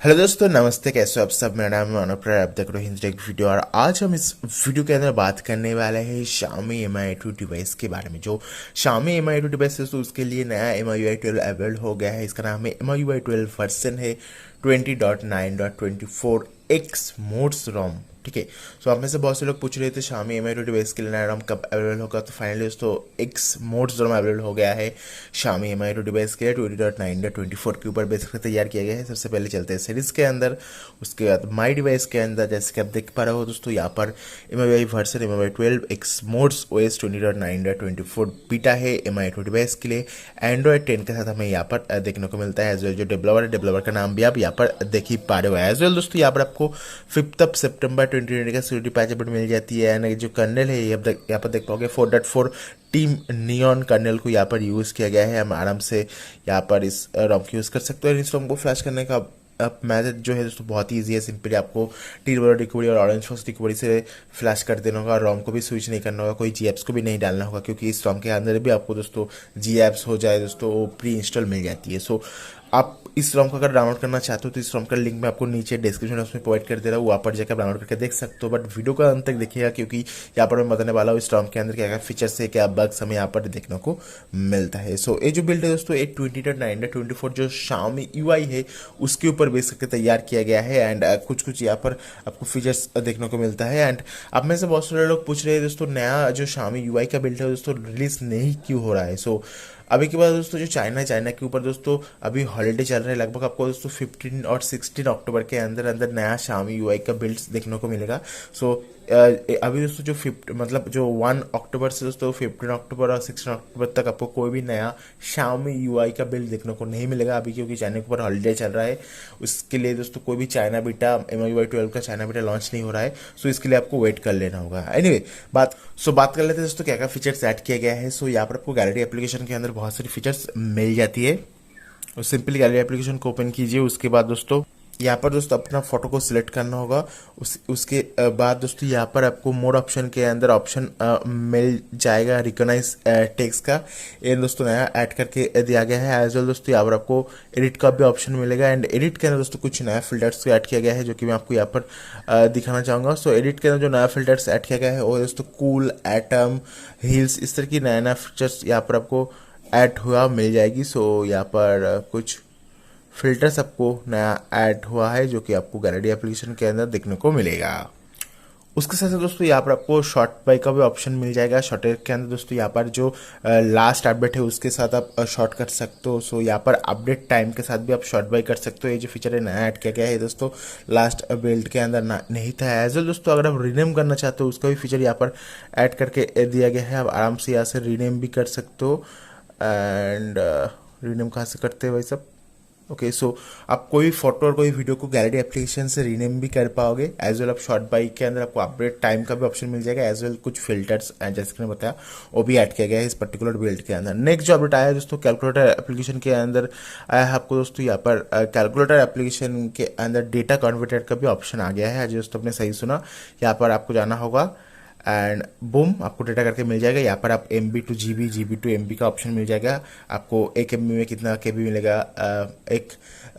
Hello दोस्तों, नमस्ते। कैसे हो आप सब? मेरा नाम है अनुप्र, आप देख रहे हो हिंदी वीडियो। और आज हम इस वीडियो के अंदर बात करने वाले हैं Xiaomi MI2 डिवाइस के बारे में। जो Xiaomi MI2 डिवाइस है तो उसके लिए नया MIUI 12 अवेलेबल हो गया है। इसका नाम है MIUI 12 वर्जन है 20.9.24 XmorZ। ठीक है। सो आप में से बहुत से लोग पूछ रहे थे Xiaomi MI2 डिवाइस के लिए नया रॉम कब अवेलेबल होगा। तो फाइनली दोस्तों XmorZ अवेलेबल हो गया है Xiaomi MI2 डिवाइस के लिए 20.9.24 के ऊपर बेसिकली तैयार किया गया है। सबसे पहले चलते हैं सीरीज के अंदर, उसके बाद माई डिवाइस के अंदर। जैसे कि आप देख पा रहे हो दोस्तों, यहाँ पर MIUI version MIUI 12 XmorZ OS 20.9.24 beta है MI2 डिवाइस के लिए। एंड्रॉयड 10 के साथ हमें यहाँ पर देखने को मिलता है। एज वेल जो डेवलपर का नाम भी आप यहाँ पर देख ही पा रहे हो। एज वेल दोस्तों यहाँ पर आपको 5 सितंबर 2020 का सिक्योरिटी पैच अपडेट मिल जाती है। एंड जो कर्नल है यहाँ पर देख पाओगे 4.4 टीम नियॉन कर्नल को यहाँ पर यूज़ किया गया है। हम आराम से यहाँ पर इस रॉम को यूज़ कर सकते हो। इस रॉम को फ्लैश करने का मैथड जो है दोस्तों बहुत ही ईजी है। सिंपली आपको टी वाला रिकवरी और ऑरेंज फॉक्स रिकवरी से फ्लैश कर देना होगा। रॉम को भी स्विच नहीं करना होगा, कोई जी एप्स को भी नहीं डालना होगा, क्योंकि इस रॉम के अंदर भी आपको दोस्तों जी एप्स हो जाए दोस्तों वो प्री इंस्टॉल मिल जाती है। सो आप इस रॉम को अगर डाउनलोड करना चाहते हो तो इस रॉम का लिंक मैं आपको नीचे डिस्क्रिप्शन में प्रोवाइड कर दे रहा हूँ, वहाँ पर जाकर डाउनलोड करके देख सकते हो। बट वीडियो का अंत तक देखिएगा, क्योंकि यहाँ पर मैं बताने वाला हूँ इस रॉम के अंदर क्या क्या फीचर्स है, क्या बग्स हमें यहाँ पर देखने को मिलता है। सो ये जो बिल्ड है दोस्तों 20.9.24 जो Xiaomi UI है उसके ऊपर बेस करके तैयार किया गया है। एंड कुछ यहाँ पर आपको फीचर्स देखने को मिलता है। एंड अब में से बहुत सारे लोग पूछ रहे हैं दोस्तों नया जो Xiaomi UI का बिल्ड है दोस्तों रिलीज नहीं क्यों हो रहा है। सो अभी के बाद दोस्तों जो चाइना के ऊपर दोस्तों अभी हॉलीडे चल रहा है। लगभग आपको दोस्तों 15 और 16 अक्टूबर के अंदर अंदर नया Xiaomi UI का बिल्ड्स देखने को मिलेगा। सो अभी दोस्तों जो 1 अक्टूबर से दोस्तों 15 अक्टूबर और 16 अक्टूबर तक आपको कोई भी नया Xiaomi UI का बिल्ड देखने को नहीं मिलेगा अभी, क्योंकि चाइना के ऊपर हॉलीडे चल रहा है। उसके लिए दोस्तों कोई भी चाइना बीटा MIUI 12 का चाइना बीटा लॉन्च नहीं हो रहा है। सो इसके लिए आपको वेट कर लेना होगा। एनीवे बात कर लेते हैं दोस्तों क्या क्या फीचर्स ऐड किया गया है। सो यहाँ पर आपको गैलरी एप्लीकेशन के अंदर बहुत सारी फीचर्स मिल जाती है। और सिंपली गैलरी एप्लीकेशन को ओपन कीजिए। उसके बाद दोस्तों यहाँ पर दोस्तों अपना फोटो को सिलेक्ट करना होगा। उसके बाद दोस्तों यहाँ पर आपको मोड ऑप्शन के अंदर ऑप्शन मिल जाएगा रिकॉग्नाइज टेक्स्ट का। ये दोस्तों नया ऐड करके दिया गया है। एज वेल दोस्तों यहाँ पर आपको एडिट का भी ऑप्शन मिलेगा। एंड एडिट के अंदर दोस्तों कुछ नया फिल्टर्स को ऐड किया गया है, जो कि मैं आपको यहाँ पर दिखाना चाहूँगा। सो एडिट के अंदर जो नया फिल्टर्स ऐड किया गया है वो दोस्तों कूल, एटम, हिल्स, इस तरह की नया नया फीचर्स यहाँ पर आपको ऐड हुआ मिल जाएगी। सो यहाँ पर कुछ फिल्टर्स आपको नया ऐड हुआ है, जो कि आपको गैलरी एप्लीकेशन के अंदर देखने को मिलेगा। उसके साथ दोस्तों यहाँ पर आपको शॉर्ट बाय का भी ऑप्शन मिल जाएगा। शॉर्ट के अंदर दोस्तों यहाँ पर जो लास्ट अपडेट है उसके साथ आप शॉर्ट कर सकते हो। सो यहाँ पर अपडेट टाइम के साथ भी आप शॉर्ट बाय कर सकते हो। ये जो फीचर है नया ऐड किया गया है दोस्तों, लास्ट बिल्ड के अंदर नहीं था। एज वेल दोस्तों अगर आप रीनेम करना चाहते हो उसका भी फीचर यहाँ पर ऐड करके दिया गया है। आप आराम से यहाँ से रीनेम भी कर सकते हो। एंड रीनेम कहाँ से करते हैं भाई सब? ओके, सो आप कोई फोटो और कोई वीडियो को गैलरी एप्लीकेशन से रीनेम भी कर पाओगे। एज वेल आप शॉर्ट बाई के अंदर आपको अपडेट टाइम का भी ऑप्शन मिल जाएगा। एज वेल कुछ फिल्टर्स जैसे कि मैंने बताया वो भी ऐड किया गया है इस पर्टिकुलर बिल्ड के अंदर। नेक्स्ट जो अपडेट आया है दोस्तों कैलकुलेटर एप्लीकेशन के अंदर आया है आपको दोस्तों यहाँ पर कैलकुलेटर एप्लीकेशन के अंदर डेटा कन्वर्टर का भी ऑप्शन आ गया है। दोस्तों आपने सही सुना, यहाँ पर आपको जाना होगा एंड बूम आपको डेटा करके मिल जाएगा। यहाँ पर आप MB to GB, GB to MB का ऑप्शन मिल जाएगा। आपको 1 MB में कितना KB मिलेगा, 1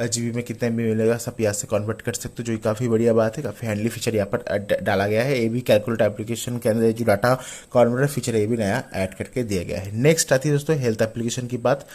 GB में कितना MB मिलेगा, सब यहाँ से कन्वर्ट कर सकते हो, जो काफ़ी बढ़िया बात है। काफ़ी हैंडली फीचर यहाँ पर डाला गया है। ये भी कैलकुलेटर एप्लीकेशन के अंदर जो डाटा कन्वर्टर फीचर है ये भी नया ऐड करके दिया गया है। नेक्स्ट आती है दोस्तों हेल्थ एप्लीकेशन की बात।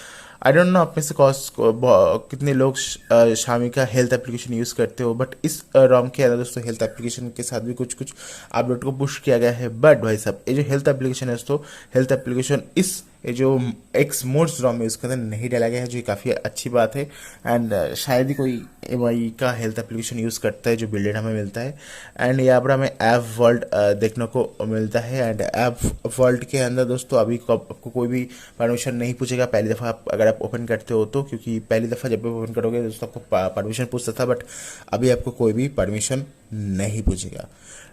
आई डोंट नो आप में से कितने लोग Xiaomi का हेल्थ एप्लीकेशन यूज़ करते हो, बट इस रॉम के अंदर दोस्तों हेल्थ एप्लीकेशन के साथ भी कुछ अपडेट को पुश किया गया है। बट भाई साहब ये जो हेल्थ एप्लीकेशन है दोस्तों, हेल्थ एप्लीकेशन इस ये जो XmorZ रॉम है उसके अंदर नहीं डाला गया है, जो काफ़ी अच्छी बात है। एंड शायद ही कोई MI का हेल्थ एप्लीकेशन यूज़ करता है जो बिल्डेड हमें मिलता है। एंड यहाँ पर हमें ऐप वर्ल्ड देखने को मिलता है। एंड ऐप वर्ल्ड के अंदर दोस्तों अभी आपको कोई भी परमिशन नहीं पूछेगा पहली दफ़ा अगर आप ओपन करते हो तो, क्योंकि पहली दफ़ा जब भी ओपन करोगे दोस्तों आपको परमिशन पूछता था, बट अभी आपको कोई भी परमिशन नहीं पूछेगा।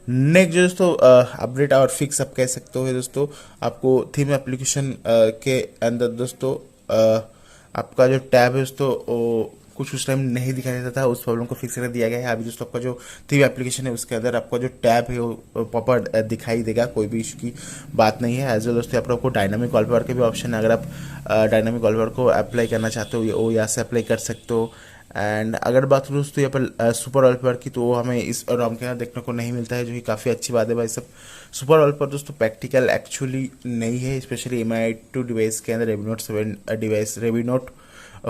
नेक्स्ट जो दोस्तों अपडेट और फिक्स आप कह सकते हो दोस्तों, आपको थीम एप्लीकेशन के अंदर दोस्तों आपका जो टैब है दोस्तों कुछ टाइम नहीं दिखाई देता था, उस प्रॉब्लम को फिक्स कर दिया गया है। अभी दोस्तों आपका जो थीम एप्लीकेशन है उसके अंदर आपका जो टैब है वो प्रॉपर दिखाई देगा, कोई भी इशू की बात नहीं है। एज वेल दोस्तों आपको डायनामिक वॉलपेपर के भी ऑप्शन है, अगर आप डायनामिक वॉलपेपर को अप्लाई करना चाहते हो वो यहाँ से अप्लाई कर सकते हो। एंड अगर बात करूँ दोस्तों यहाँ पर सुपर वॉलपेपर की, तो वो हमें इस रॉम के अंदर देखने को नहीं मिलता है, जो कि काफ़ी अच्छी बात है भाई सब। सुपर वॉलपेपर दोस्तों प्रैक्टिकल एक्चुअली नहीं है, स्पेशली MI2 डिवाइस के अंदर, रेविनोट 7 डिवाइस, रेविनोट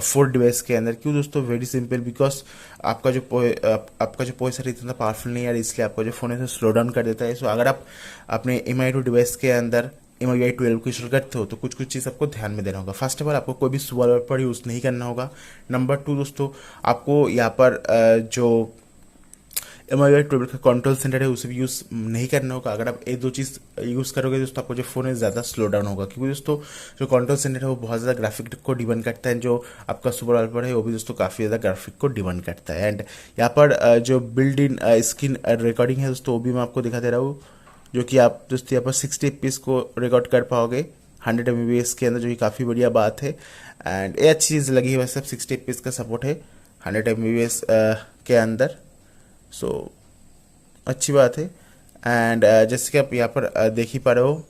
4 डिवाइस के अंदर। क्यों दोस्तों? वेरी सिंपल, बिकॉज आपका जो प्रोसेसर इतना पावरफुल नहीं है, इसलिए आपका जो फोन है स्लो डाउन कर देता है। सो अगर आप अपने MI2 डिवाइस के अंदर MIUI 12 को इंस्टॉल करते हो तो कुछ कुछ चीज़ आपको ध्यान में देना होगा। फर्स्ट ऑफ ऑल आपको कोई भी सुपर वॉलपेपर यूज़ नहीं करना होगा। नंबर 2 दोस्तों, आपको यहाँ पर जो MIUI 12 का कंट्रोल सेंटर है उसे भी यूज़ नहीं करना होगा। अगर आप ये दो चीज़ यूज़ करोगे दोस्तों, आपको जो फ़ोन है ज़्यादा स्लो डाउन होगा, क्योंकि दोस्तों जो कंट्रोल सेंटर है वो बहुत ज़्यादा ग्राफिक को डिपेंड करता है, जो आपका सुपर वॉलपेपर है वो भी दोस्तों काफ़ी ज़्यादा ग्राफिक को डिपेंड करता है। एंड यहाँ पर जो बिल्ड इन स्क्रीन रिकॉर्डिंग है दोस्तों, वो भी मैं आपको दिखा दे रहा हूँ, जो कि आप दोस्तों यहाँ पर 60 FPS को रिकॉर्ड कर पाओगे 100 MBPS के अंदर, जो कि काफ़ी बढ़िया बात है। एंड ये अच्छी चीज़ लगी है वैसे, 60 FPS का सपोर्ट है 100 MBPS के अंदर, सो अच्छी बात है। एंड जैसे कि आप यहाँ पर देख ही पा रहे हो,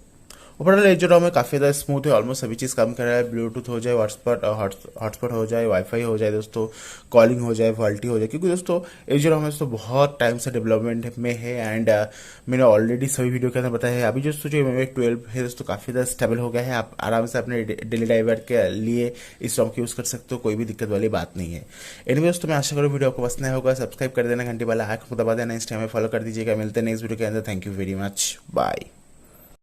ओवरऑल ये जो रॉम है काफ़ी ज़्यादा स्मूथ है, ऑलमोस्ट सभी चीज़ काम कर रहा है। ब्लूटूथ हो जाए, हॉटस्पॉट हो जाए, वाईफाई हो जाए दोस्तों, कॉलिंग हो जाए, वॉल्टी हो जाए, क्योंकि दोस्तों ये जो रॉम है दोस्तों बहुत टाइम से डेवलपमेंट में है। एंड मैंने ऑलरेडी सभी वीडियो के अंदर बताया है, अभी दोस्तों जो MIUI 12 है दोस्तों काफ़ी ज़्यादा स्टेबल हो गया है। आप आराम से अपने डेली ड्राइवर के लिए इस रॉम को यूज़ कर सकते हो, कोई भी दिक्कत वाली बात नहीं है। एनीवे दोस्तों, मैं आशा करूँ वीडियो आपको पसंद आया होगा। सब्सक्राइब कर देना, घंटे वाला आइकन को दबा देना, इंस्टाग्राम में फॉलो कर दीजिएगा। मिलते हैं नेक्स्ट वीडियो के अंदर। Thank you very much, bye.